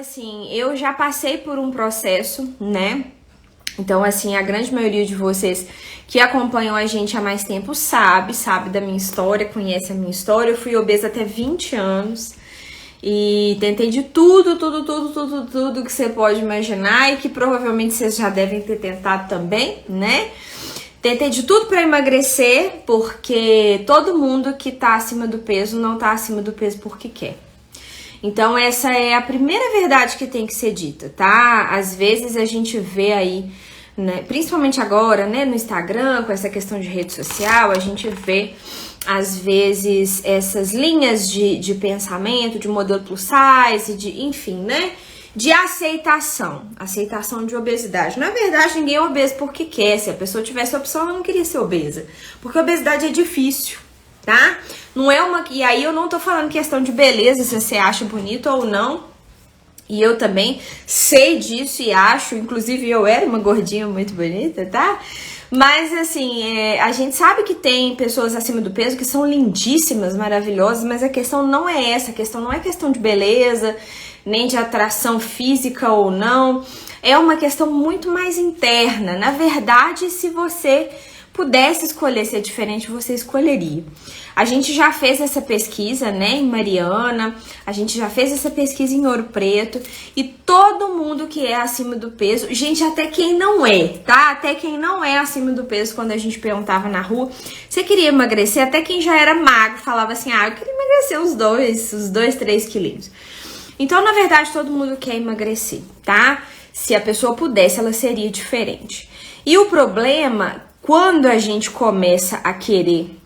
assim, eu já passei por um processo, né? Então, assim, a grande maioria de vocês que acompanham a gente há mais tempo sabe da minha história, conhece a minha história. Eu fui obesa até 20 anos e tentei de tudo que você pode imaginar e que provavelmente vocês já devem ter tentado também, né? Tentei de tudo pra emagrecer, porque todo mundo que tá acima do peso não tá acima do peso porque quer. Então essa é a primeira verdade que tem que ser dita, tá? Às vezes a gente vê aí, né, principalmente agora, né, no Instagram, com essa questão de rede social, a gente vê, às vezes, essas linhas de pensamento, de modelo plus size, de, enfim, né, de aceitação de obesidade. Na verdade, ninguém é obeso porque quer. Se a pessoa tivesse opção, ela não queria ser obesa, porque obesidade é difícil, tá? Não é uma... E aí eu não tô falando questão de beleza, se você acha bonito ou não. E eu também sei disso e acho, inclusive eu era uma gordinha muito bonita, tá? Mas assim, a gente sabe que tem pessoas acima do peso que são lindíssimas, maravilhosas, mas a questão não é essa, a questão não é questão de beleza, nem de atração física ou não, é uma questão muito mais interna. Na verdade, se você pudesse escolher ser diferente, você escolheria. A gente já fez essa pesquisa, né, em Mariana, a gente já fez essa pesquisa em Ouro Preto, e todo mundo que é acima do peso, gente, até quem não é, tá? Até quem não é acima do peso, quando a gente perguntava na rua, você queria emagrecer? Até quem já era magro falava assim, eu queria emagrecer os 2, 3 quilinhos. Então, na verdade, todo mundo quer emagrecer, tá? Se a pessoa pudesse, ela seria diferente. E o problema, quando a gente começa a querer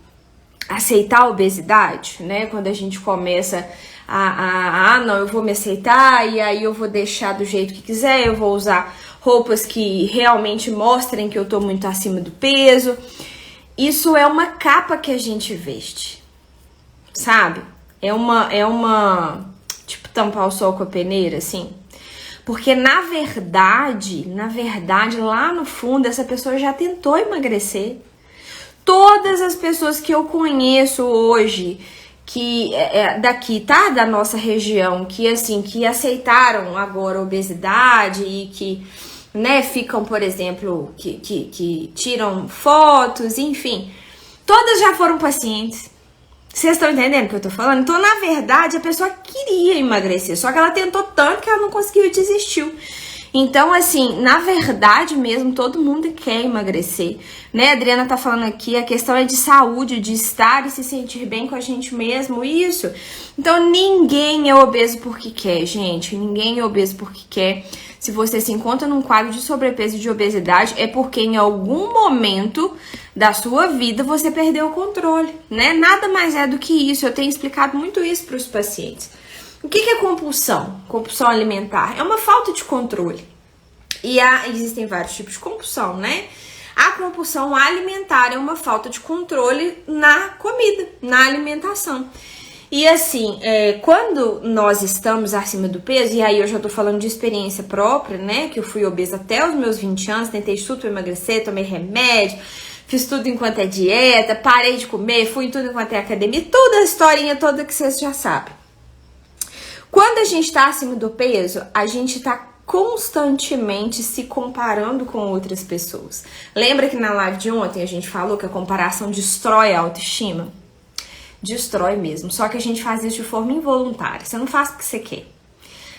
aceitar a obesidade, né? Quando a gente começa não, eu vou me aceitar e aí eu vou deixar do jeito que quiser, eu vou usar roupas que realmente mostrem que eu tô muito acima do peso. Isso é uma capa que a gente veste, sabe? É uma tipo tampar o sol com a peneira, assim. Porque na verdade, lá no fundo, essa pessoa já tentou emagrecer. Todas as pessoas que eu conheço hoje, que daqui, tá? Da nossa região, que assim, que aceitaram agora a obesidade e que, né, ficam, por exemplo, que tiram fotos, enfim, todas já foram pacientes. Vocês estão entendendo o que eu tô falando? Então, na verdade, a pessoa queria emagrecer, só que ela tentou tanto que ela não conseguiu e desistiu. Então, assim, na verdade mesmo, todo mundo quer emagrecer, né? A Adriana tá falando aqui, a questão é de saúde, de estar e se sentir bem com a gente mesmo, isso. Então, ninguém é obeso porque quer, gente, ninguém é obeso porque quer. Se você se encontra num quadro de sobrepeso e de obesidade, é porque em algum momento da sua vida você perdeu o controle, né? Nada mais é do que isso, eu tenho explicado muito isso para os pacientes. O que é compulsão? Compulsão alimentar é uma falta de controle. E existem vários tipos de compulsão, né? A compulsão alimentar é uma falta de controle na comida, na alimentação. E assim, quando nós estamos acima do peso, e aí eu já tô falando de experiência própria, né? Que eu fui obesa até os meus 20 anos, tentei tudo pra emagrecer, tomei remédio, fiz tudo enquanto é dieta, parei de comer, fui em tudo enquanto é academia, toda a historinha toda que vocês já sabem. Quando a gente tá acima do peso, a gente tá constantemente se comparando com outras pessoas. Lembra que na live de ontem a gente falou que a comparação destrói a autoestima? Destrói mesmo, só que a gente faz isso de forma involuntária, você não faz porque você quer,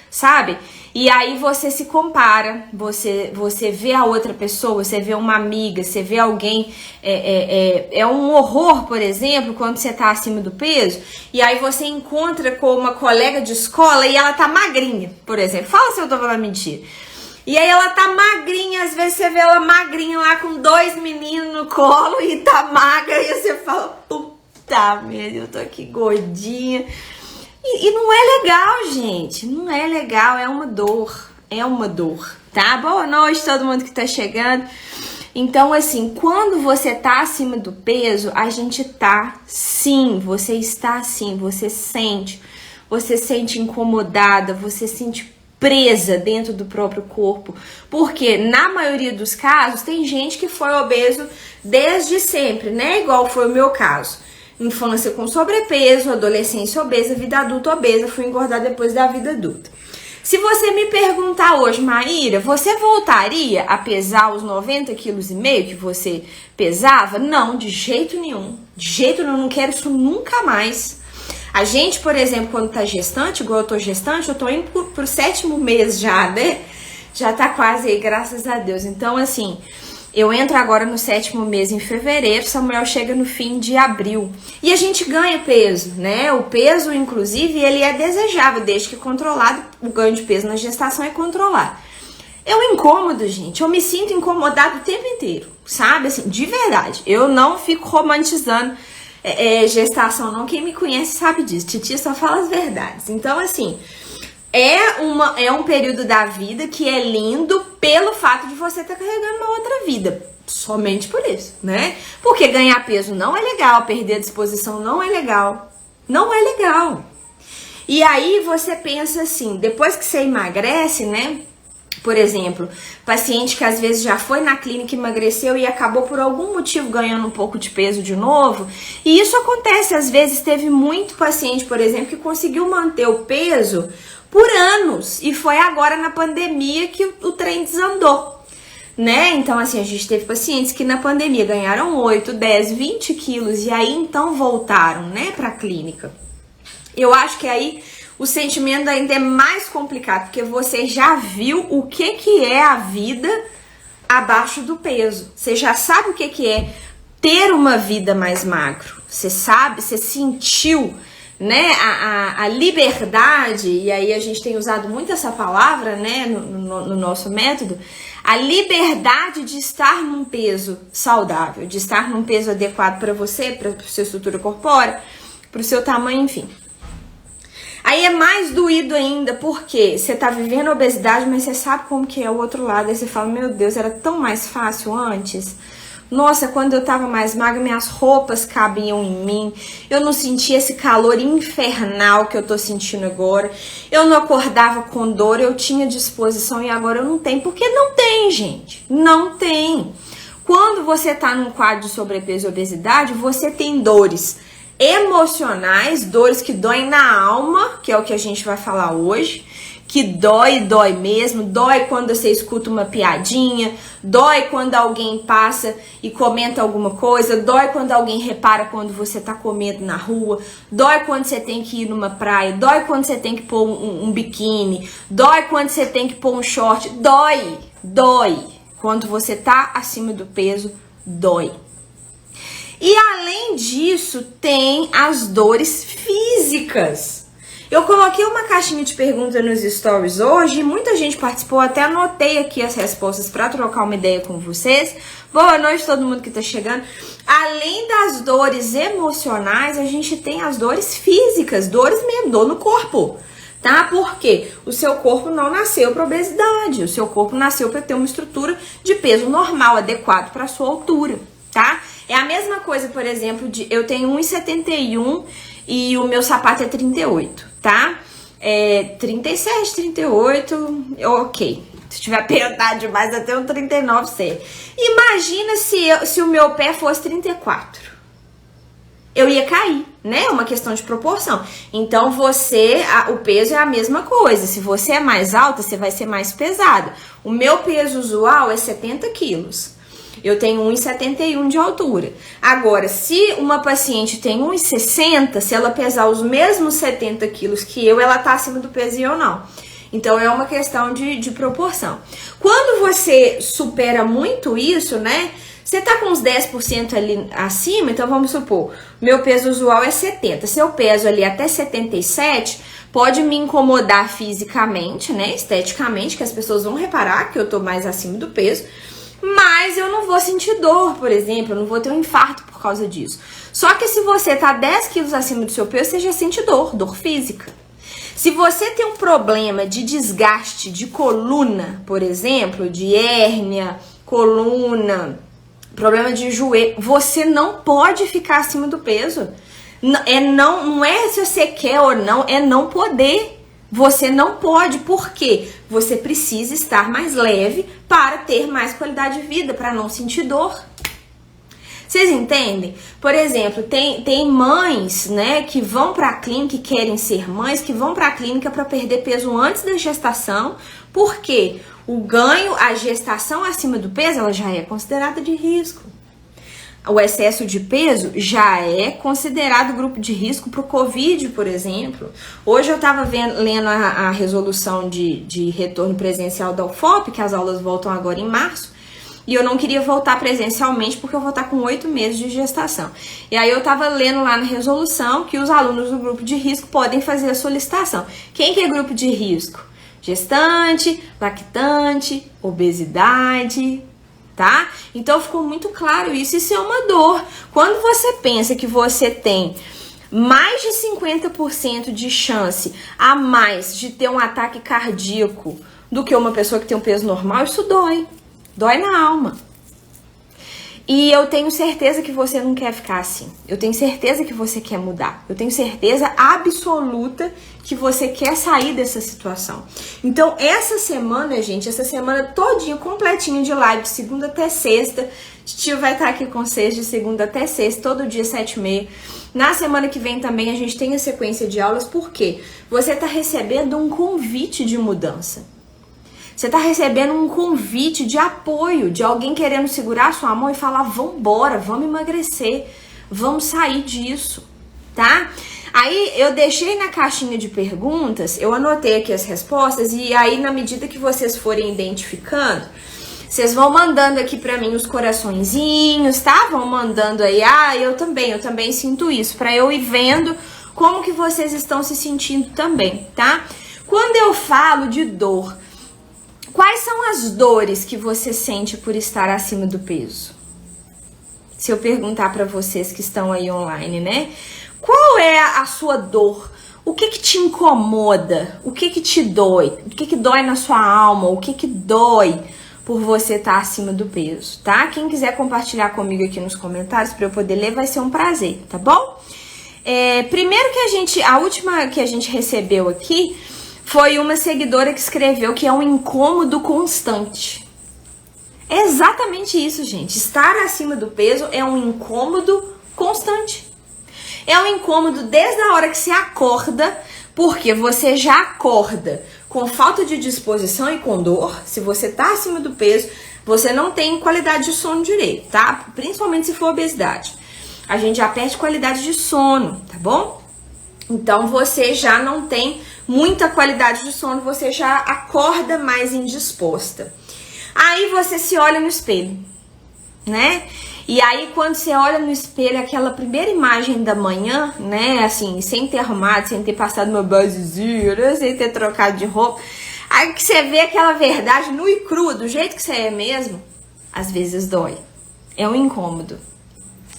sabe? E aí você se compara, você vê a outra pessoa, você vê uma amiga, você vê alguém, é um horror, por exemplo, quando você tá acima do peso, e aí você encontra com uma colega de escola e ela tá magrinha, por exemplo, fala se eu tô falando mentira. E aí ela tá magrinha, às vezes você vê ela magrinha lá com 2 meninos no colo e tá magra, e você fala, puta merda, eu tô aqui gordinha. E não é legal, gente, não é legal, é uma dor, tá? Boa noite todo mundo que tá chegando. Então, assim, quando você tá acima do peso, a gente tá sim, você está assim, você sente incomodada, você sente presa dentro do próprio corpo, porque na maioria dos casos tem gente que foi obeso desde sempre, né? Igual foi o meu caso. Infância com sobrepeso, adolescência obesa, vida adulta obesa, fui engordar depois da vida adulta. Se você me perguntar hoje, Maíra, você voltaria a pesar os 90,5 quilos que você pesava? Não, de jeito nenhum. De jeito nenhum, não quero isso nunca mais. A gente, por exemplo, quando tá gestante, igual eu tô gestante, eu tô indo pro 7º mês já, né? Já tá quase aí, graças a Deus. Então, assim, eu entro agora no 7º mês em fevereiro, Samuel chega no fim de abril. E a gente ganha peso, né? O peso, inclusive, ele é desejável, desde que controlado. O ganho de peso na gestação é controlado. Eu incômodo, gente. Eu me sinto incomodado o tempo inteiro, sabe? Assim, de verdade. Eu não fico romantizando gestação, não. Quem me conhece sabe disso. Titia só fala as verdades. Então, assim, é um período da vida que é lindo pelo fato de você estar carregando uma outra vida. Somente por isso, né? Porque ganhar peso não é legal, perder a disposição não é legal. Não é legal. E aí você pensa assim, depois que você emagrece, né? Por exemplo, paciente que às vezes já foi na clínica, emagreceu e acabou por algum motivo ganhando um pouco de peso de novo. E isso acontece, às vezes teve muito paciente, por exemplo, que conseguiu manter o peso por anos. E foi agora na pandemia que o trem desandou, né? Então, assim, a gente teve pacientes que na pandemia ganharam 8, 10, 20 quilos e aí então voltaram, né, pra clínica. Eu acho que aí o sentimento ainda é mais complicado, porque você já viu o que é a vida abaixo do peso. Você já sabe o que é ter uma vida mais magro. Você sabe, você sentiu, né, a liberdade, e aí a gente tem usado muito essa palavra, né, no nosso método, a liberdade de estar num peso saudável, de estar num peso adequado para você, para sua estrutura corpórea, para o seu tamanho, enfim. Aí é mais doído ainda, porque você tá vivendo a obesidade, mas você sabe como que é o outro lado. Aí você fala, meu Deus, era tão mais fácil antes. Nossa, quando eu tava mais magra, minhas roupas cabiam em mim. Eu não sentia esse calor infernal que eu tô sentindo agora. Eu não acordava com dor, eu tinha disposição e agora eu não tenho. Porque não tem, gente. Não tem. Quando você tá num quadro de sobrepeso e obesidade, você tem dores emocionais, dores que doem na alma, que é o que a gente vai falar hoje, que dói mesmo, dói quando você escuta uma piadinha, dói quando alguém passa e comenta alguma coisa, dói quando alguém repara quando você tá comendo na rua, dói quando você tem que ir numa praia, dói quando você tem que pôr um biquíni, dói quando você tem que pôr um short, dói. Quando você tá acima do peso, dói. E além disso, tem as dores físicas. Eu coloquei uma caixinha de perguntas nos stories hoje e muita gente participou, até anotei aqui as respostas para trocar uma ideia com vocês. Boa noite todo mundo que tá chegando. Além das dores emocionais, a gente tem as dores físicas, dores mesmo, dor no corpo. Tá? Porque o seu corpo não nasceu para obesidade, o seu corpo nasceu para ter uma estrutura de peso normal, adequado para sua altura, tá? É a mesma coisa, por exemplo, eu tenho 1,71 e o meu sapato é 38, tá? 37, 38, ok. Se tiver apertado demais, até um 39 certo. Imagina se o meu pé fosse 34. Eu ia cair, né? É uma questão de proporção. Então, o peso é a mesma coisa. Se você é mais alta, você vai ser mais pesada. O meu peso usual é 70 quilos. Eu tenho 1,71 de altura. Agora, se uma paciente tem 1,60, se ela pesar os mesmos 70 quilos que eu, ela tá acima do peso e eu não. Então, é uma questão de proporção. Quando você supera muito isso, né? Você tá com uns 10% ali acima, então vamos supor, meu peso usual é 70. Se eu peso ali até 77, pode me incomodar fisicamente, né? Esteticamente, que as pessoas vão reparar que eu tô mais acima do peso. Mas eu não vou sentir dor, por exemplo, eu não vou ter um infarto por causa disso. Só que se você tá 10 quilos acima do seu peso, você já sente dor física. Se você tem um problema de desgaste de coluna, por exemplo, de hérnia, coluna, problema de joelho, você não pode ficar acima do peso. Não é se você quer ou não, é não poder. Você não pode, porque você precisa estar mais leve para ter mais qualidade de vida, para não sentir dor. Vocês entendem? Por exemplo, tem mães, né, que vão pra clínica, que querem ser mães, que vão pra clínica para perder peso antes da gestação, porque o ganho, a gestação acima do peso, ela já é considerada de risco. O excesso de peso já é considerado grupo de risco para o Covid, por exemplo. Hoje eu estava lendo a resolução de retorno presencial da UFOP, que as aulas voltam agora em março, e eu não queria voltar presencialmente porque eu vou estar com 8 meses de gestação. E aí eu estava lendo lá na resolução que os alunos do grupo de risco podem fazer a solicitação. Quem que é grupo de risco? Gestante, lactante, obesidade, tá? Então ficou muito claro isso. Isso é uma dor. Quando você pensa que você tem mais de 50% de chance a mais de ter um ataque cardíaco do que uma pessoa que tem um peso normal, isso dói. Dói na alma. E eu tenho certeza que você não quer ficar assim. Eu tenho certeza que você quer mudar. Eu tenho certeza absoluta que você quer sair dessa situação. Então, essa semana, gente, essa semana todinha, completinha de live, de segunda até sexta. Tio vai estar aqui com vocês de segunda até sexta, todo dia 7h30. Na semana que vem também a gente tem a sequência de aulas, porque você está recebendo um convite de mudança. Você tá recebendo um convite de apoio, de alguém querendo segurar a sua mão e falar, vambora, vamos emagrecer, vamos sair disso, tá? Aí eu deixei na caixinha de perguntas, eu anotei aqui as respostas e aí na medida que vocês forem identificando, vocês vão mandando aqui pra mim os coraçõezinhos, tá? Vão mandando aí, eu também sinto isso, pra eu ir vendo como que vocês estão se sentindo também, tá? Quando eu falo de dor, quais são as dores que você sente por estar acima do peso? Se eu perguntar para vocês que estão aí online, né? Qual é a sua dor? O que te incomoda? O que te dói? O que dói na sua alma? O que dói por você estar acima do peso, tá? Quem quiser compartilhar comigo aqui nos comentários para eu poder ler, vai ser um prazer, tá bom? Primeiro que a última que a gente recebeu aqui foi uma seguidora que escreveu que é um incômodo constante. É exatamente isso, gente. Estar acima do peso é um incômodo constante. É um incômodo desde a hora que você acorda, porque você já acorda com falta de disposição e com dor. Se você tá acima do peso, você não tem qualidade de sono direito, tá? Principalmente se for obesidade. A gente já perde qualidade de sono, tá bom? Então você já não tem muita qualidade de sono, você já acorda mais indisposta. Aí você se olha no espelho, né? E aí quando você olha no espelho, aquela primeira imagem da manhã, né? Assim, sem ter arrumado, sem ter passado uma basezinha, né? Sem ter trocado de roupa. Aí que você vê aquela verdade nua e crua, do jeito que você é mesmo, às vezes dói. É um incômodo.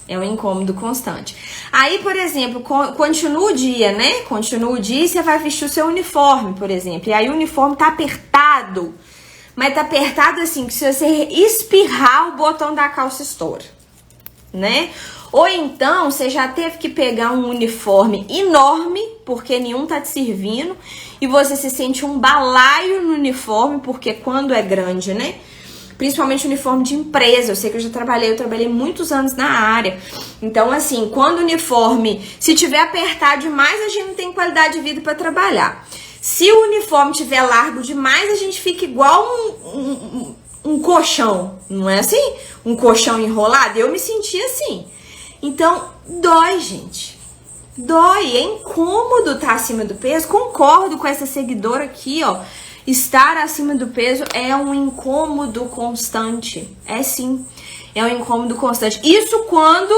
É um incômodo constante. Aí, por exemplo, continua o dia, né? Continua o dia e você vai vestir o seu uniforme, por exemplo. E aí o uniforme tá apertado. Mas tá apertado assim, que se você espirrar, o botão da calça estoura, né? Ou então, você já teve que pegar um uniforme enorme, porque nenhum tá te servindo. E você se sente um balaio no uniforme, porque quando é grande, né? Principalmente uniforme de empresa, eu sei que eu trabalhei muitos anos na área. Então, assim, quando o uniforme, se tiver apertado demais, a gente não tem qualidade de vida para trabalhar. Se o uniforme tiver largo demais, a gente fica igual um colchão, não é assim? Um colchão enrolado, eu me senti assim. Então, dói, gente. Dói, é incômodo estar acima do peso. Concordo com essa seguidora aqui, ó. Estar acima do peso é um incômodo constante. É sim, é um incômodo constante. Isso quando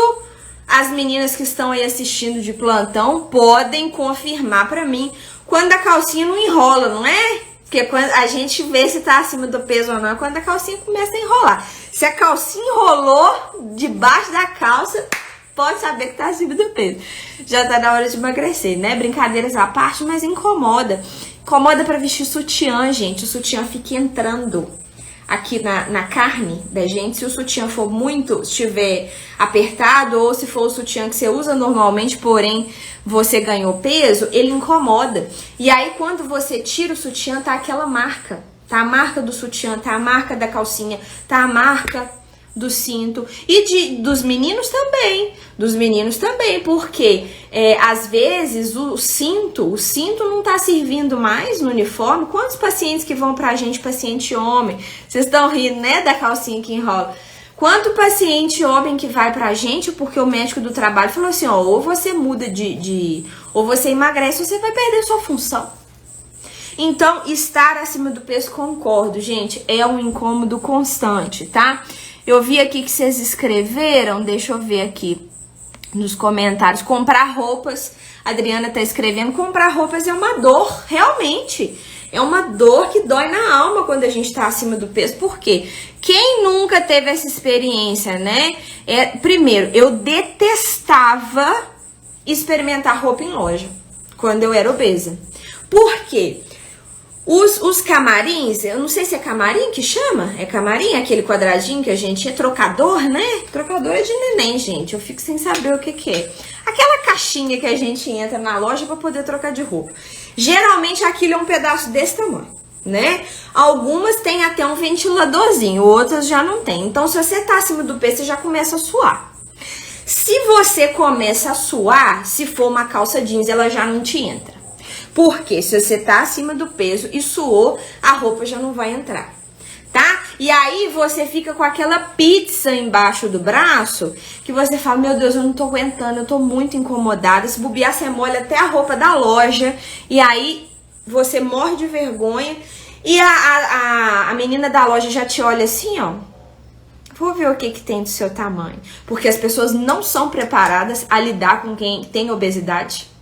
as meninas que estão aí assistindo de plantão podem confirmar pra mim quando a calcinha não enrola, não é? Porque quando a gente vê se tá acima do peso ou não é quando a calcinha começa a enrolar. Se a calcinha enrolou debaixo da calça, pode saber que tá acima do peso. Já tá na hora de emagrecer, né? Brincadeiras à parte, mas incomoda. Incomoda pra vestir sutiã, gente. O sutiã fica entrando aqui na carne da gente. Se o sutiã for muito, estiver apertado, ou se for o sutiã que você usa normalmente, porém você ganhou peso, ele incomoda. E aí quando você tira o sutiã, tá aquela marca. Tá a marca do sutiã, tá a marca da calcinha, tá a marca do cinto. E dos meninos também. Dos meninos também, porque às vezes o cinto não tá servindo mais no uniforme. Quantos pacientes que vão pra gente, paciente homem? Vocês estão rindo, né, da calcinha que enrola. Quanto paciente homem que vai pra gente porque o médico do trabalho falou assim, ó, ou você muda ou você emagrece ou você vai perder sua função. Então, estar acima do peso, concordo, gente, é um incômodo constante, tá? Eu vi aqui que vocês escreveram, deixa eu ver aqui nos comentários, comprar roupas, a Adriana tá escrevendo, comprar roupas é uma dor, realmente. É uma dor que dói na alma quando a gente tá acima do peso. Por quê? Quem nunca teve essa experiência, né? Primeiro, eu detestava experimentar roupa em loja quando eu era obesa. Por quê? Os camarins, eu não sei se é camarim que chama, é camarim, aquele quadradinho que a gente é trocador, né? Trocador é de neném, gente, eu fico sem saber o que é. Aquela caixinha que a gente entra na loja para poder trocar de roupa. Geralmente aquilo é um pedaço desse tamanho, né? Algumas têm até um ventiladorzinho, outras já não tem. Então, se você tá acima do peso, você já começa a suar. Se você começa a suar, se for uma calça jeans, ela já não te entra. Porque se você tá acima do peso e suou, a roupa já não vai entrar, tá? E aí você fica com aquela pizza embaixo do braço, que você fala, meu Deus, eu não tô aguentando, eu tô muito incomodada. Se bobear, você molha até a roupa da loja, e aí você morre de vergonha, e a menina da loja já te olha assim, ó, vou ver o que tem do seu tamanho. Porque as pessoas não são preparadas a lidar com quem tem obesidade.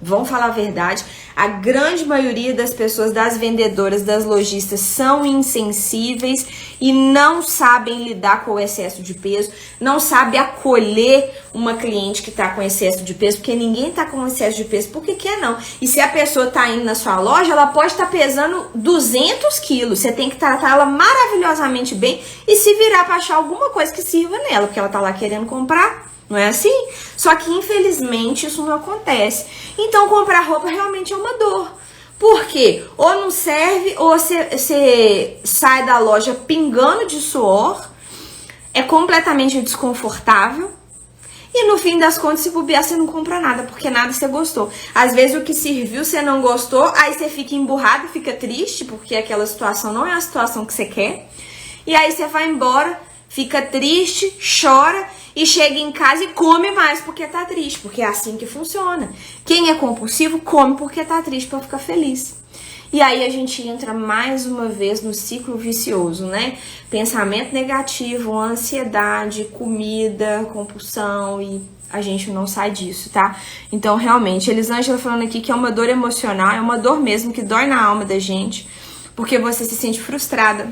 Vamos falar a verdade, a grande maioria das pessoas, das vendedoras, das lojistas, são insensíveis e não sabem lidar com o excesso de peso, não sabem acolher uma cliente que está com excesso de peso, porque ninguém está com excesso de peso, porque quer não. E se a pessoa está indo na sua loja, ela pode estar pesando 200 quilos, você tem que tratar ela maravilhosamente bem e se virar para achar alguma coisa que sirva nela, porque ela está lá querendo comprar. Não é assim? Só que, infelizmente, isso não acontece. Então, comprar roupa realmente é uma dor. Por quê? Ou não serve, ou você sai da loja pingando de suor, é completamente desconfortável, e no fim das contas, se bobear, você não compra nada, porque nada você gostou. Às vezes, o que serviu, você não gostou, aí você fica emburrado, fica triste, porque aquela situação não é a situação que você quer. E aí, você vai embora, fica triste, chora, e chega em casa e come mais porque tá triste, porque é assim que funciona. Quem é compulsivo come porque tá triste para ficar feliz. E aí a gente entra mais uma vez no ciclo vicioso, né? Pensamento negativo, ansiedade, comida, compulsão, e a gente não sai disso, tá? Então, realmente, Elisângela falando aqui que é uma dor emocional, é uma dor mesmo que dói na alma da gente, porque você se sente frustrada,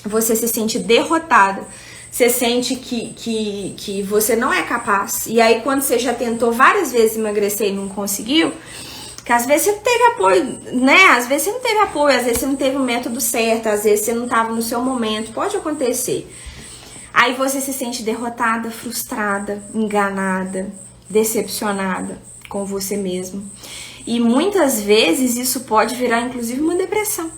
você se sente derrotada, você sente que você não é capaz. E aí, quando você já tentou várias vezes emagrecer e não conseguiu, que às vezes você não teve apoio, né? Às vezes você não teve apoio, às vezes você não teve o método certo, às vezes você não estava no seu momento, pode acontecer. Aí você se sente derrotada, frustrada, enganada, decepcionada com você mesmo. E muitas vezes isso pode virar, inclusive, uma depressão,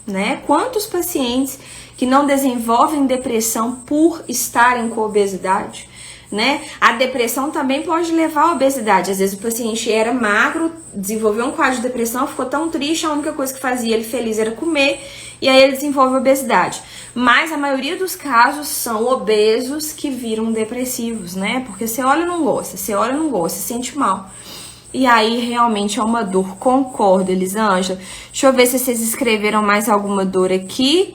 né? Quantos pacientes que não desenvolvem depressão por estarem com obesidade, né? A depressão também pode levar à obesidade. Às vezes o paciente era magro, desenvolveu um quadro de depressão, ficou tão triste, a única coisa que fazia ele feliz era comer, e aí ele desenvolve obesidade. Mas a maioria dos casos são obesos que viram depressivos, né? Porque você olha e não gosta, você olha e não gosta, se sente mal. E aí realmente é uma dor. Concordo, Elisângela. Deixa eu ver se vocês escreveram mais alguma dor aqui.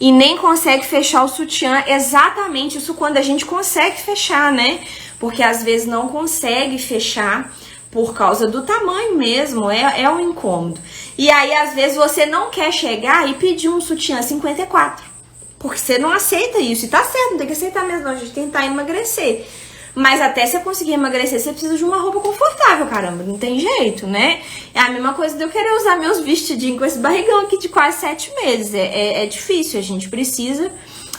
E nem consegue fechar o sutiã. Exatamente isso, quando a gente consegue fechar, né? Porque às vezes não consegue fechar por causa do tamanho mesmo, é um incômodo. E aí às vezes você não quer chegar e pedir um sutiã 54, porque você não aceita isso. E tá certo, não tem que aceitar mesmo, não, a gente tentar emagrecer. Mas até você conseguir emagrecer, você precisa de uma roupa confortável, caramba, não tem jeito, né? É a mesma coisa de eu querer usar meus vestidinhos com esse barrigão aqui de quase 7 meses. É difícil, a gente precisa,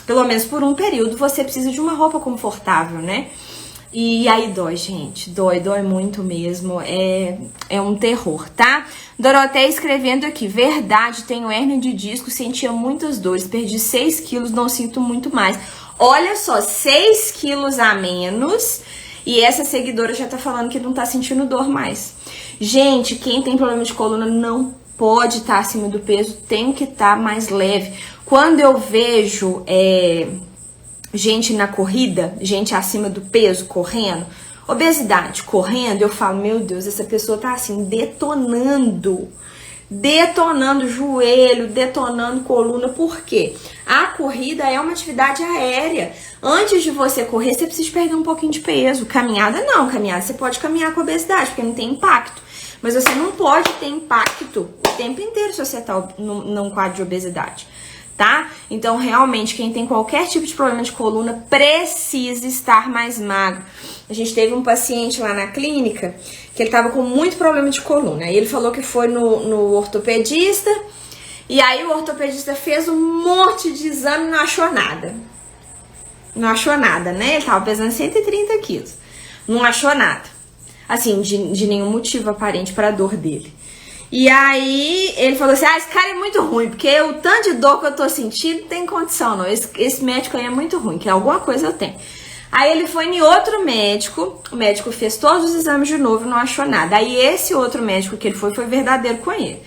pelo menos por um período, você precisa de uma roupa confortável, né? E aí dói, gente, dói muito mesmo, é um terror, tá? Doroteia escrevendo aqui, verdade, tenho hérnia de disco, sentia muitas dores, perdi 6 quilos, não sinto muito mais. Olha só, 6 quilos a menos. E essa seguidora já tá falando que não tá sentindo dor mais. Gente, quem tem problema de coluna não pode estar acima do peso, tem que estar mais leve. Quando eu vejo gente na corrida, gente acima do peso correndo, obesidade correndo, eu falo, meu Deus, essa pessoa tá assim, detonando joelho, detonando coluna. Por quê? A corrida é uma atividade aérea. Antes de você correr, você precisa perder um pouquinho de peso. Caminhada não, caminhada você pode caminhar com obesidade, porque não tem impacto. Mas você não pode ter impacto o tempo inteiro se você tá num quadro de obesidade, tá? Então, realmente, quem tem qualquer tipo de problema de coluna precisa estar mais magro. A gente teve um paciente lá na clínica que ele tava com muito problema de coluna. Aí ele falou que foi no ortopedista, e aí o ortopedista fez um monte de exame e não achou nada. Não achou nada, né? Ele tava pesando 130 quilos. Não achou nada. Assim, de nenhum motivo aparente para a dor dele. E aí ele falou assim, esse cara é muito ruim, porque o tanto de dor que eu tô sentindo não tem condição não, esse médico aí é muito ruim, que alguma coisa eu tenho. Aí ele foi em outro médico, o médico fez todos os exames de novo e não achou nada. Aí esse outro médico que ele foi verdadeiro com ele.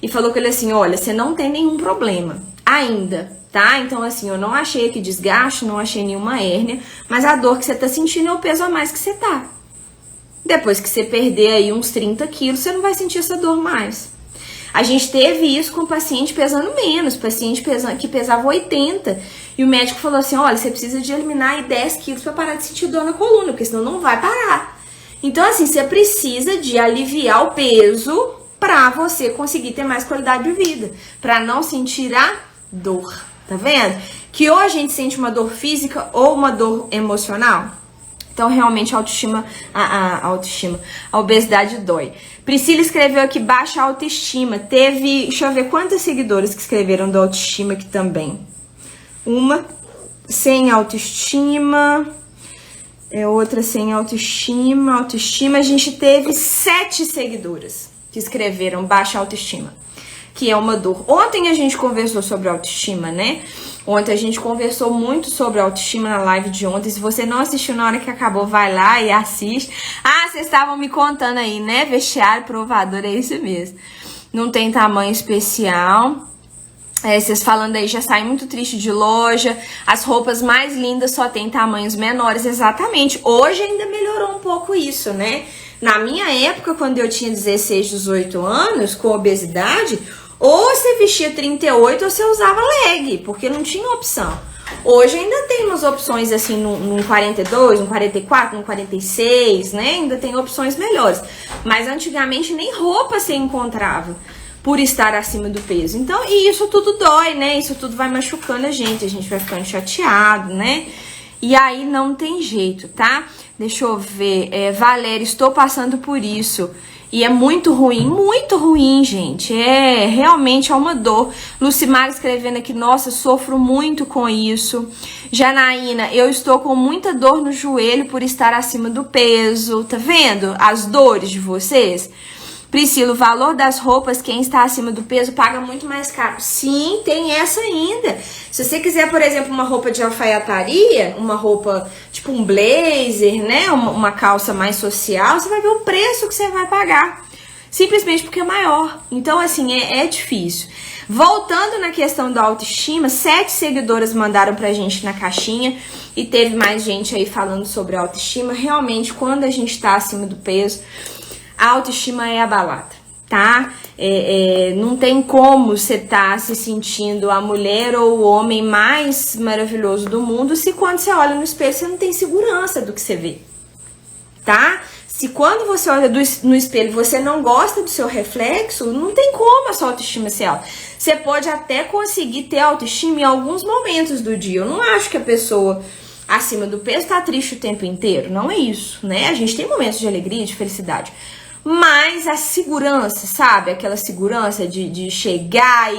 E falou com ele assim, olha, você não tem nenhum problema ainda, tá? Então assim, eu não achei aqui desgaste, não achei nenhuma hérnia, mas a dor que você tá sentindo é o peso a mais que você tá. Depois que você perder aí uns 30 quilos, você não vai sentir essa dor mais. A gente teve isso com paciente pesando menos, paciente que pesava 80. E o médico falou assim, olha, você precisa de eliminar aí 10 quilos para parar de sentir dor na coluna, porque senão não vai parar. Então assim, você precisa de aliviar o peso para você conseguir ter mais qualidade de vida, para não sentir a dor, tá vendo? Que ou a gente sente uma dor física ou uma dor emocional. Então, realmente, a obesidade dói. Priscila escreveu aqui, baixa autoestima. Teve, deixa eu ver quantas seguidoras que escreveram da autoestima aqui também. Uma sem autoestima, outra sem autoestima. A gente teve 7 seguidoras que escreveram baixa autoestima, que é uma dor. Ontem a gente conversou sobre autoestima, né? Ontem a gente conversou muito sobre autoestima na live de ontem. Se você não assistiu na hora que acabou, vai lá e assiste. Ah, vocês estavam me contando aí, né? Vestiário provador, é isso mesmo. Não tem tamanho especial. Vocês falando aí, já saem muito triste de loja. As roupas mais lindas só tem tamanhos menores. Exatamente. Hoje ainda melhorou um pouco isso, né? Na minha época, quando eu tinha 16, 18 anos, com obesidade, ou você vestia 38 ou você usava leg, porque não tinha opção. Hoje ainda tem umas opções assim num 42, num 44, num 46, né? Ainda tem opções melhores. Mas antigamente nem roupa você encontrava por estar acima do peso. Então, e isso tudo dói, né? Isso tudo vai machucando a gente vai ficando chateado, né? E aí não tem jeito, tá? Deixa eu ver. Valéria, estou passando por isso. E é muito ruim, gente. Realmente é uma dor. Lucimar escrevendo aqui, nossa, sofro muito com isso. Janaína, eu estou com muita dor no joelho por estar acima do peso. Tá vendo as dores de vocês? Priscila, o valor das roupas, quem está acima do peso paga muito mais caro. Sim, tem essa ainda. Se você quiser, por exemplo, uma roupa de alfaiataria, uma roupa tipo um blazer, né? Uma calça mais social, você vai ver o preço que você vai pagar. Simplesmente porque é maior. Então, assim, é difícil. Voltando na questão da autoestima, 7 seguidoras mandaram pra gente na caixinha e teve mais gente aí falando sobre autoestima. Realmente, quando a gente tá acima do peso, a autoestima é abalada, tá? Não tem como você tá se sentindo a mulher ou o homem mais maravilhoso do mundo se quando você olha no espelho você não tem segurança do que você vê, tá? Se quando você olha no espelho você não gosta do seu reflexo, não tem como a sua autoestima ser alta. Você pode até conseguir ter autoestima em alguns momentos do dia. Eu não acho que a pessoa acima do peso tá triste o tempo inteiro, não é isso, né? A gente tem momentos de alegria, de felicidade. Mas a segurança, sabe? Aquela segurança de chegar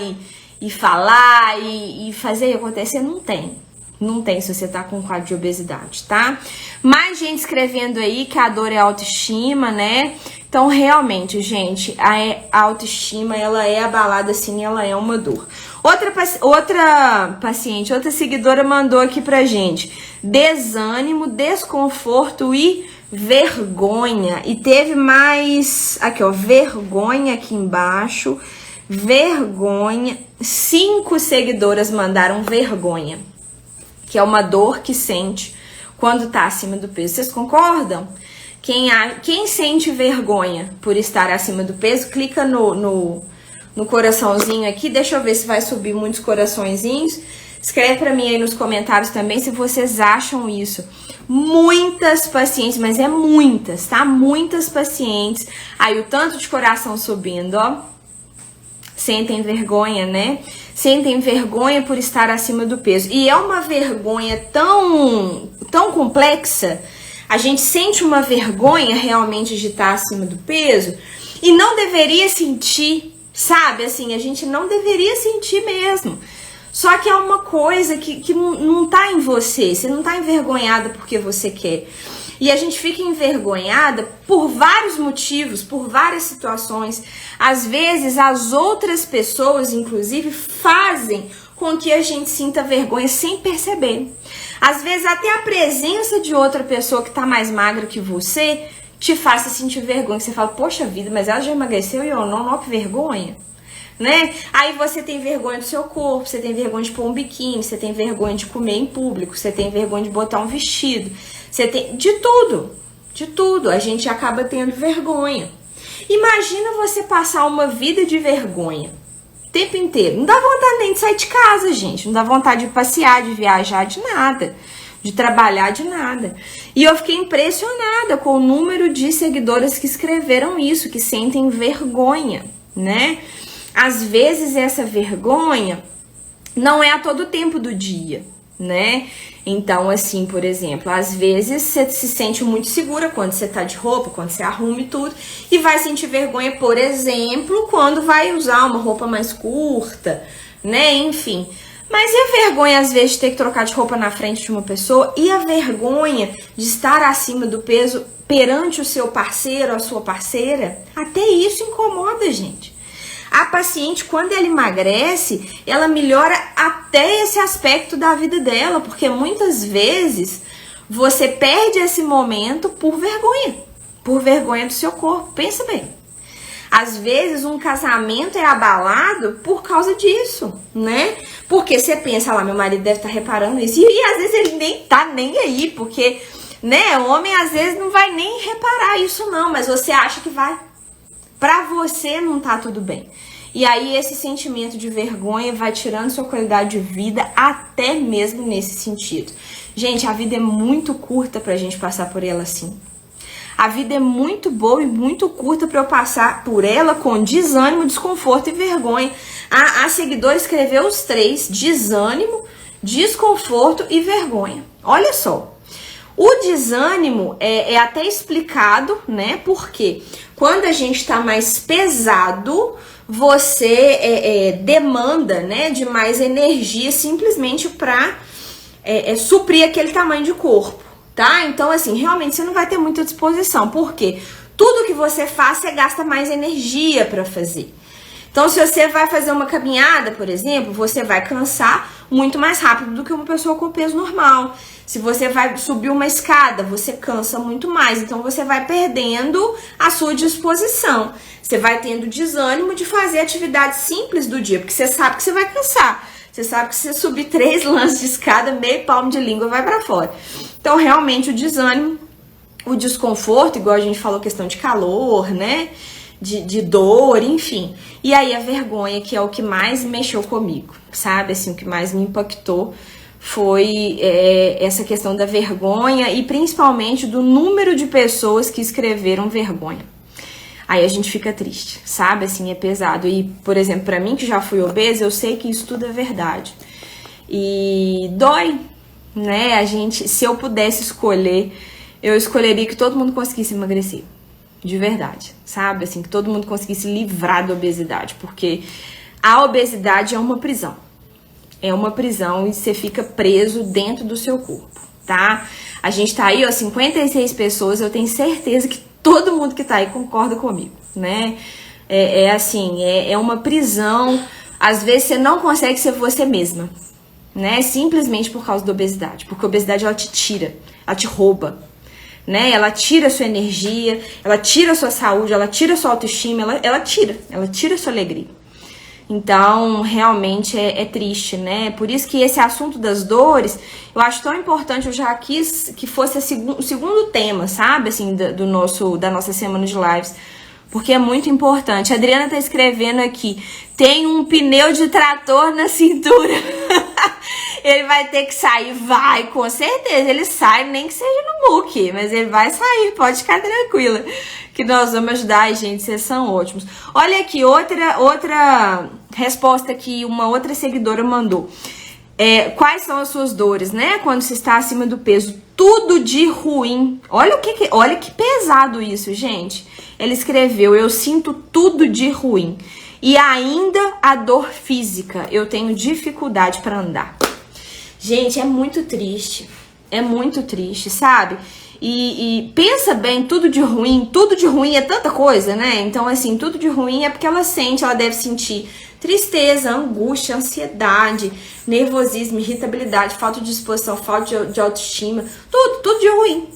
e falar e fazer acontecer, não tem. Não tem se você tá com quadro de obesidade, tá? Mais gente escrevendo aí que a dor é autoestima, né? Então, realmente, gente, a autoestima, ela é abalada assim, ela é uma dor. Outra seguidora mandou aqui pra gente: desânimo, desconforto e vergonha. E teve mais, aqui ó, vergonha aqui embaixo, vergonha. 5 seguidoras mandaram vergonha, que é uma dor que sente quando tá acima do peso. Vocês concordam? Quem sente vergonha por estar acima do peso, clica no coraçãozinho aqui. Deixa eu ver se vai subir muitos coraçõezinhos. Escreve pra mim aí nos comentários também se vocês acham isso. Muitas pacientes, mas é muitas, tá? Muitas pacientes. Aí o tanto de coração subindo, ó. Sentem vergonha, né? Sentem vergonha por estar acima do peso. E é uma vergonha tão complexa. A gente sente uma vergonha realmente de estar acima do peso e não deveria sentir, sabe? Assim, a gente não deveria sentir mesmo. Só que é uma coisa que não tá em você. Você não tá envergonhada porque você quer. E a gente fica envergonhada por vários motivos, por várias situações. Às vezes, as outras pessoas, inclusive, fazem com que a gente sinta vergonha sem perceber. Às vezes, até a presença de outra pessoa que tá mais magra que você te faz sentir vergonha. Você fala, poxa vida, mas ela já emagreceu e eu não, que vergonha. Né? Aí você tem vergonha do seu corpo, você tem vergonha de pôr um biquíni, você tem vergonha de comer em público, você tem vergonha de botar um vestido, você tem de tudo, a gente acaba tendo vergonha. Imagina você passar uma vida de vergonha o tempo inteiro, não dá vontade nem de sair de casa, gente, não dá vontade de passear, de viajar, de nada, de trabalhar, de nada. E eu fiquei impressionada com o número de seguidoras que escreveram isso, que sentem vergonha, né? Às vezes essa vergonha não é a todo tempo do dia, né? Então, assim, por exemplo, às vezes você se sente muito segura quando você tá de roupa, quando você arruma e tudo, e vai sentir vergonha, por exemplo, quando vai usar uma roupa mais curta, né? Enfim. Mas e a vergonha, às vezes, de ter que trocar de roupa na frente de uma pessoa? E a vergonha de estar acima do peso perante o seu parceiro, a sua parceira? Até isso incomoda, gente. A paciente, quando ela emagrece, ela melhora até esse aspecto da vida dela, porque muitas vezes você perde esse momento por vergonha do seu corpo. Pensa bem. Às vezes um casamento é abalado por causa disso, né? Porque você pensa lá, meu marido deve estar reparando isso, e às vezes ele nem tá nem aí, porque, né, o homem às vezes não vai nem reparar isso não, mas você acha que vai. Pra você não tá tudo bem. E aí esse sentimento de vergonha vai tirando sua qualidade de vida até mesmo nesse sentido. Gente, a vida é muito curta pra gente passar por ela assim. A vida é muito boa e muito curta pra eu passar por ela com desânimo, desconforto e vergonha. A seguidora escreveu os 3: desânimo, desconforto e vergonha. Olha só. O desânimo é até explicado, né? Porque quando a gente tá mais pesado, você demanda, né, de mais energia simplesmente pra suprir aquele tamanho de corpo, tá? Então, assim, realmente você não vai ter muita disposição. Por quê? Tudo que você faz, você gasta mais energia pra fazer. Então, se você vai fazer uma caminhada, por exemplo, você vai cansar muito mais rápido do que uma pessoa com peso normal. Se você vai subir uma escada, você cansa muito mais. Então, você vai perdendo a sua disposição. Você vai tendo desânimo de fazer atividades simples do dia, porque você sabe que você vai cansar. Você sabe que se você subir 3 lances de escada, meio palmo de língua vai pra fora. Então, realmente, o desânimo, o desconforto, igual a gente falou, questão de calor, né? De dor, enfim. E aí a vergonha, que é o que mais mexeu comigo, sabe? Assim, o que mais me impactou foi essa questão da vergonha e principalmente do número de pessoas que escreveram vergonha. Aí a gente fica triste, sabe? Assim, é pesado. E, por exemplo, pra mim que já fui obesa, eu sei que isso tudo é verdade. E dói, né? A gente, se eu pudesse escolher, eu escolheria que todo mundo conseguisse emagrecer. De verdade, sabe? Assim, que todo mundo conseguisse livrar da obesidade, porque a obesidade é uma prisão. É uma prisão e você fica preso dentro do seu corpo, tá? A gente tá aí, ó, 56 pessoas, eu tenho certeza que todo mundo que tá aí concorda comigo, né? Assim, é uma prisão, às vezes você não consegue ser você mesma, né? Simplesmente por causa da obesidade, porque a obesidade ela te tira, ela te rouba, né? Ela tira a sua energia, ela tira a sua saúde, ela tira a sua autoestima, ela tira a sua alegria. Então, realmente é triste, né? Por isso que esse assunto das dores, eu acho tão importante, eu já quis que fosse o segundo tema, sabe? Assim, da nossa semana de lives. Porque é muito importante. A Adriana tá escrevendo aqui, tem um pneu de trator na cintura. Ele vai ter que sair, vai, com certeza. Ele sai, nem que seja no muque, mas ele vai sair, pode ficar tranquila. Que nós vamos ajudar. Ai, gente, vocês são ótimos. Olha aqui, outra resposta que uma outra seguidora mandou. Quais são as suas dores, né? Quando você está acima do peso. Tudo de ruim. Olha que pesado isso, gente. Ela escreveu, eu sinto tudo de ruim. E ainda a dor física. Eu tenho dificuldade para andar. Gente, é muito triste. É muito triste, sabe? E pensa bem, tudo de ruim é tanta coisa, né? Então, assim, tudo de ruim é porque ela deve sentir tristeza, angústia, ansiedade, nervosismo, irritabilidade, falta de disposição, falta de autoestima, tudo de ruim,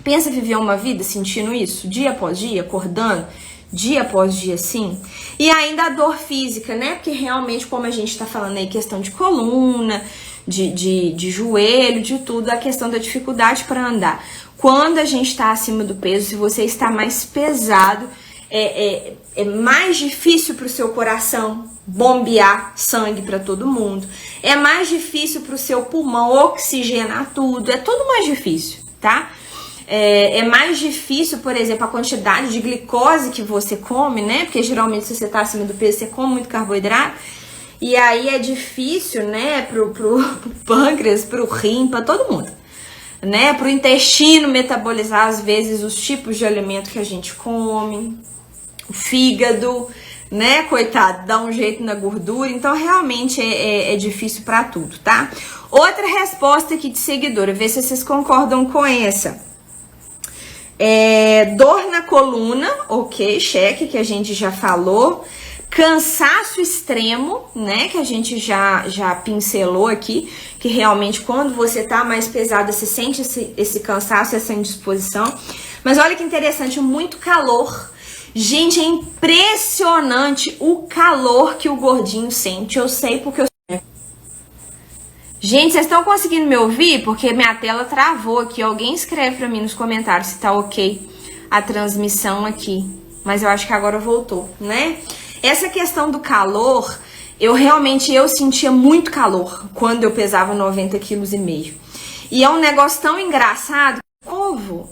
Pensa viver uma vida sentindo isso, dia após dia, acordando, dia após dia, assim. E ainda a dor física, né? Porque realmente, como a gente tá falando aí, questão de coluna, de joelho, de tudo, a questão da dificuldade para andar. Quando a gente tá acima do peso, se você está mais pesado, é mais difícil pro seu coração bombear sangue para todo mundo. É mais difícil pro seu pulmão oxigenar tudo. É tudo mais difícil, tá? É mais difícil, por exemplo, a quantidade de glicose que você come, né? Porque geralmente se você tá acima do peso, você come muito carboidrato. E aí é difícil, né, pro pâncreas, pro rim, pra todo mundo, né? Pro intestino metabolizar, às vezes, os tipos de alimento que a gente come. O fígado, né, coitado, dá um jeito na gordura. Então, realmente é difícil pra tudo, tá? Outra resposta aqui de seguidora, ver se vocês concordam com essa. Dor na coluna, ok, cheque, que a gente já falou. Cansaço extremo, né, que a gente já pincelou aqui, que realmente quando você tá mais pesada, você sente esse cansaço, essa indisposição. Mas olha que interessante, muito calor. Gente, é impressionante o calor que o gordinho sente. Eu sei porque eu... Gente, vocês estão conseguindo me ouvir? Porque minha tela travou aqui. Alguém escreve pra mim nos comentários se tá ok a transmissão aqui. Mas eu acho que agora voltou, né? Essa questão do calor, eu sentia muito calor quando eu pesava 90,5 kg. E é um negócio tão engraçado. Povo,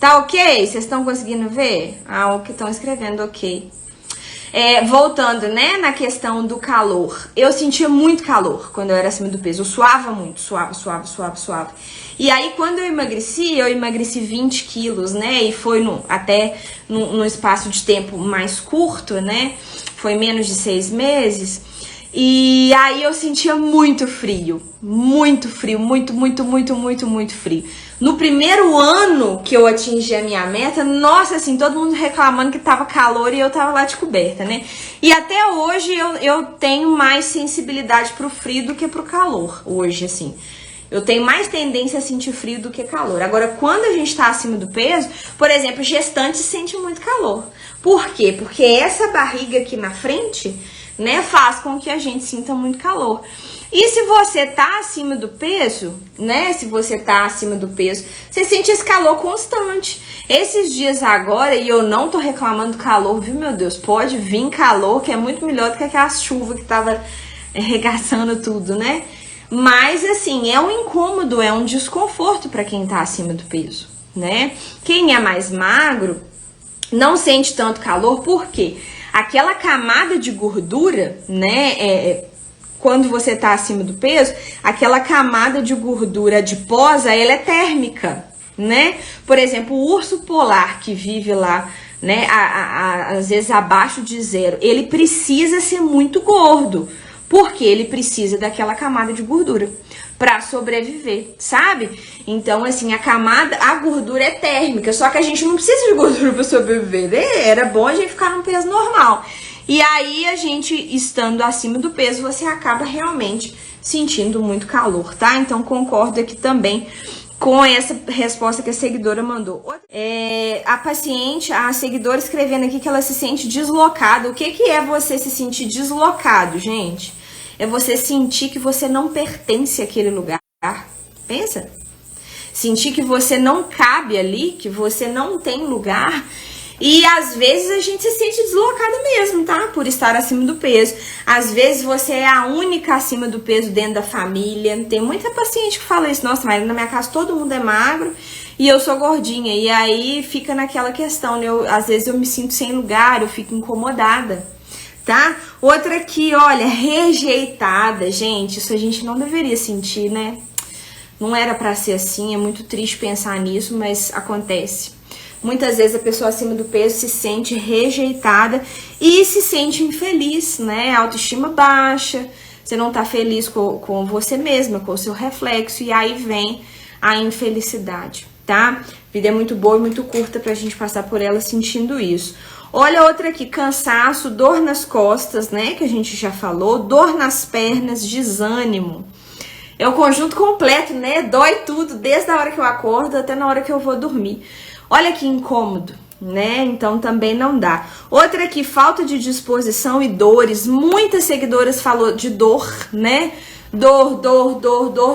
tá ok? Vocês estão conseguindo ver? Ah, o que estão escrevendo, ok. Voltando, né, na questão do calor. Eu sentia muito calor quando eu era acima do peso. Eu suava muito, suava. E aí, quando eu emagreci 20 quilos, né? E foi até num espaço de tempo mais curto, né? Foi menos de 6 meses. E aí eu sentia muito frio. Muito frio, muito frio. No primeiro ano que eu atingi a minha meta, nossa, assim, todo mundo reclamando que tava calor e eu tava lá de coberta, né? E até hoje eu tenho mais sensibilidade pro frio do que pro calor, hoje, assim. Eu tenho mais tendência a sentir frio do que calor. Agora, quando a gente tá acima do peso, por exemplo, gestante sente muito calor. Por quê? Porque essa barriga aqui na frente, né, faz com que a gente sinta muito calor. E se você tá acima do peso, né, você sente esse calor constante. Esses dias agora, e eu não tô reclamando do calor, viu, meu Deus, pode vir calor, que é muito melhor do que aquela chuva que tava arregaçando tudo, né? Mas, assim, é um incômodo, é um desconforto para quem tá acima do peso, né? Quem é mais magro não sente tanto calor, por quê? Aquela camada de gordura, né, quando você tá acima do peso, aquela camada de gordura adiposa, ela é térmica, né? Por exemplo, o urso polar que vive lá né? Às vezes abaixo de 0. Ele precisa ser muito gordo, porque ele precisa daquela camada de gordura para sobreviver, sabe? Então, assim, a gordura é térmica, só que a gente não precisa de gordura para sobreviver, né? Era bom a gente ficar num peso normal. E aí, a gente estando acima do peso, você acaba realmente sentindo muito calor, tá? Então, concordo aqui também com essa resposta que a seguidora mandou. A seguidora escrevendo aqui que ela se sente deslocada. O que é você se sentir deslocado, gente? É você sentir que você não pertence àquele lugar. Pensa. Sentir que você não cabe ali, que você não tem lugar. E às vezes a gente se sente deslocada mesmo, tá? Por estar acima do peso. Às vezes você é a única acima do peso dentro da família. Tem muita paciente que fala isso. Nossa, mas na minha casa todo mundo é magro e eu sou gordinha. E aí fica naquela questão, né? Às vezes eu me sinto sem lugar, eu fico incomodada, tá? Outra aqui, olha, rejeitada. Gente, isso a gente não deveria sentir, né? Não era pra ser assim, é muito triste pensar nisso, mas acontece. Muitas vezes a pessoa acima do peso se sente rejeitada e se sente infeliz, né? Autoestima baixa, você não tá feliz com você mesma, com o seu reflexo, e aí vem a infelicidade, tá? A vida é muito boa e muito curta pra gente passar por ela sentindo isso. Olha outra aqui, cansaço, dor nas costas, né? Que a gente já falou, dor nas pernas, desânimo. É o conjunto completo, né? Dói tudo, desde a hora que eu acordo até na hora que eu vou dormir. Olha que incômodo, né? Então também não dá. Outra aqui, falta de disposição e dores. Muitas seguidoras falou de dor, né? Dor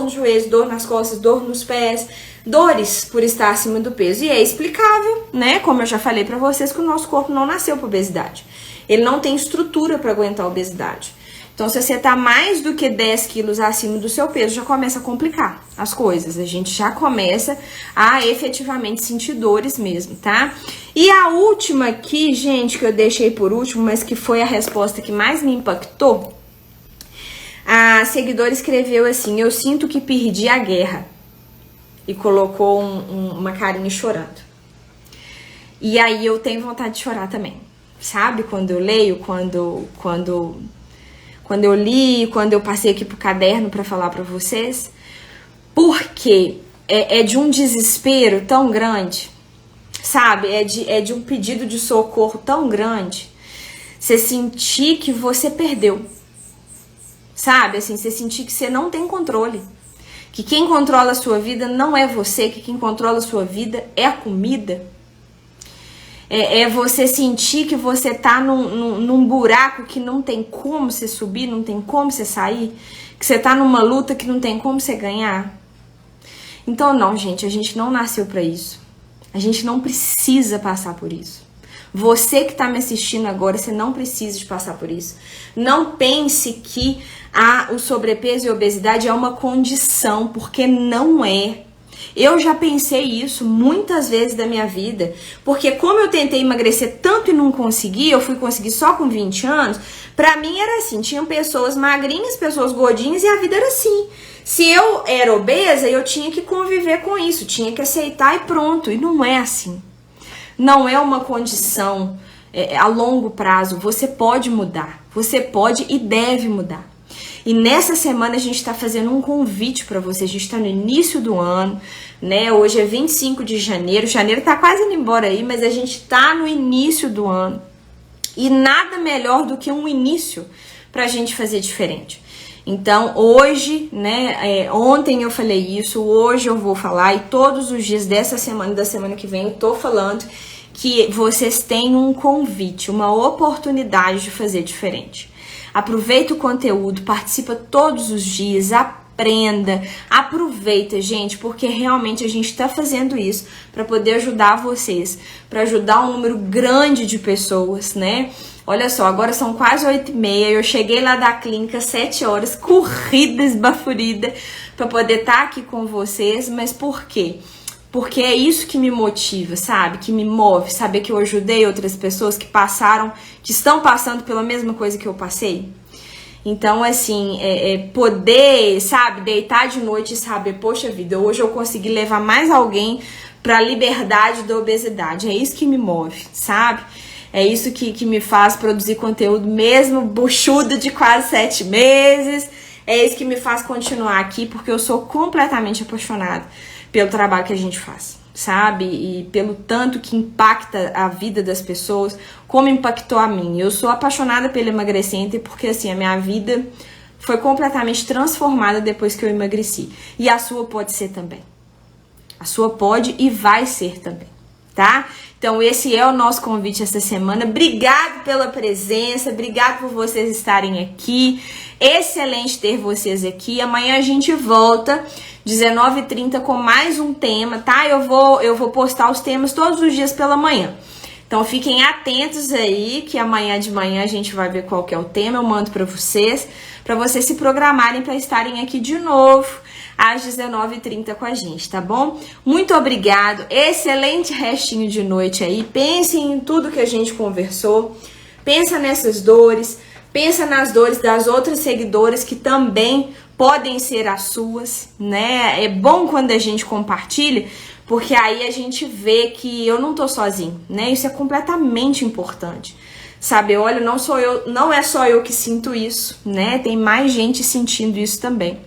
nos joelhos, dor nas costas, dor nos pés. Dores por estar acima do peso. E é explicável, né? Como eu já falei pra vocês, que o nosso corpo não nasceu pra obesidade. Ele não tem estrutura pra aguentar a obesidade. Então, se você tá mais do que 10 quilos acima do seu peso, já começa a complicar as coisas. A gente já começa a efetivamente sentir dores mesmo, tá? E a última aqui, gente, que eu deixei por último, mas que foi a resposta que mais me impactou, a seguidora escreveu assim: eu sinto que perdi a guerra. E colocou uma carinha chorando. E aí eu tenho vontade de chorar também. Sabe? Quando eu leio, quando eu li, quando eu passei aqui pro caderno para falar para vocês, porque é de um desespero tão grande, sabe? É de um pedido de socorro tão grande, você sentir que você perdeu, sabe? Assim, você sentir que você não tem controle, que quem controla a sua vida não é você, que quem controla a sua vida é a comida. É você sentir que você tá num buraco que não tem como você subir, não tem como você sair, que você tá numa luta que não tem como você ganhar. Então não, gente, a gente não nasceu pra isso. A gente não precisa passar por isso. Você que tá me assistindo agora, você não precisa de passar por isso. Não pense que o sobrepeso e a obesidade é uma condição, porque não é. Eu já pensei isso muitas vezes da minha vida, porque como eu tentei emagrecer tanto e não consegui, eu fui conseguir só com 20 anos, pra mim era assim, tinham pessoas magrinhas, pessoas gordinhas e a vida era assim. Se eu era obesa, eu tinha que conviver com isso, tinha que aceitar e pronto, e não é assim. Não é uma condição a longo prazo, você pode mudar, você pode e deve mudar. E nessa semana a gente está fazendo um convite para você. A gente está no início do ano, né? Hoje é 25 de janeiro. Janeiro tá quase indo embora aí, mas a gente tá no início do ano. E nada melhor do que um início pra gente fazer diferente. Então, hoje, né? Ontem eu falei isso, hoje eu vou falar, e todos os dias dessa semana e da semana que vem eu tô falando que vocês têm um convite, uma oportunidade de fazer diferente. Aproveita o conteúdo, participa todos os dias, aprenda, aproveita, gente, porque realmente a gente tá fazendo isso para poder ajudar vocês, para ajudar um número grande de pessoas, né? Olha só, agora são quase 8h30, eu cheguei lá da clínica 7 horas, corrida, esbaforida, para poder estar aqui com vocês, mas por quê? Porque é isso que me motiva, sabe? Que me move, saber que eu ajudei outras pessoas que passaram, que estão passando pela mesma coisa que eu passei. Então, assim, poder, sabe, deitar de noite e saber, poxa vida, hoje eu consegui levar mais alguém para a liberdade da obesidade. É isso que me move, sabe? É isso que me faz produzir conteúdo mesmo buchudo de quase 7 meses. É isso que me faz continuar aqui, porque eu sou completamente apaixonada pelo trabalho que a gente faz, sabe? E pelo tanto que impacta a vida das pessoas, como impactou a mim. Eu sou apaixonada pelo Emagrecenter porque, assim, a minha vida foi completamente transformada depois que eu emagreci. E a sua pode ser também. A sua pode e vai ser também, tá? Então esse é o nosso convite essa semana. Obrigado pela presença, obrigado por vocês estarem aqui. Excelente ter vocês aqui. Amanhã a gente volta 19h30 com mais um tema, tá? Eu vou postar os temas todos os dias pela manhã. Então fiquem atentos aí, que amanhã de manhã a gente vai ver qual que é o tema. Eu mando para vocês se programarem para estarem aqui de novo às 19h30 com a gente, tá bom? Muito obrigado, excelente restinho de noite aí. Pensem em tudo que a gente conversou, pensa nessas dores, pensa nas dores das outras seguidoras que também podem ser as suas, né? É bom quando a gente compartilha, porque aí a gente vê que eu não tô sozinho, né? Isso é completamente importante. Sabe, olha, não é só eu que sinto isso, né? Tem mais gente sentindo isso também.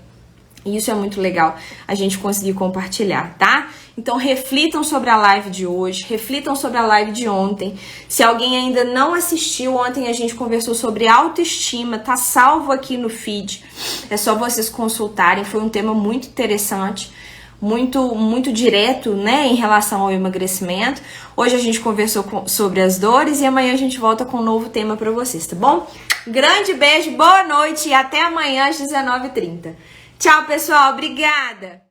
E isso é muito legal a gente conseguir compartilhar, tá? Então reflitam sobre a live de hoje, reflitam sobre a live de ontem. Se alguém ainda não assistiu, ontem a gente conversou sobre autoestima, tá salvo aqui no feed. É só vocês consultarem, foi um tema muito interessante, muito direto, né, em relação ao emagrecimento. Hoje a gente conversou sobre as dores e amanhã a gente volta com um novo tema para vocês, tá bom? Grande beijo, boa noite e até amanhã às 19h30. Tchau, pessoal. Obrigada!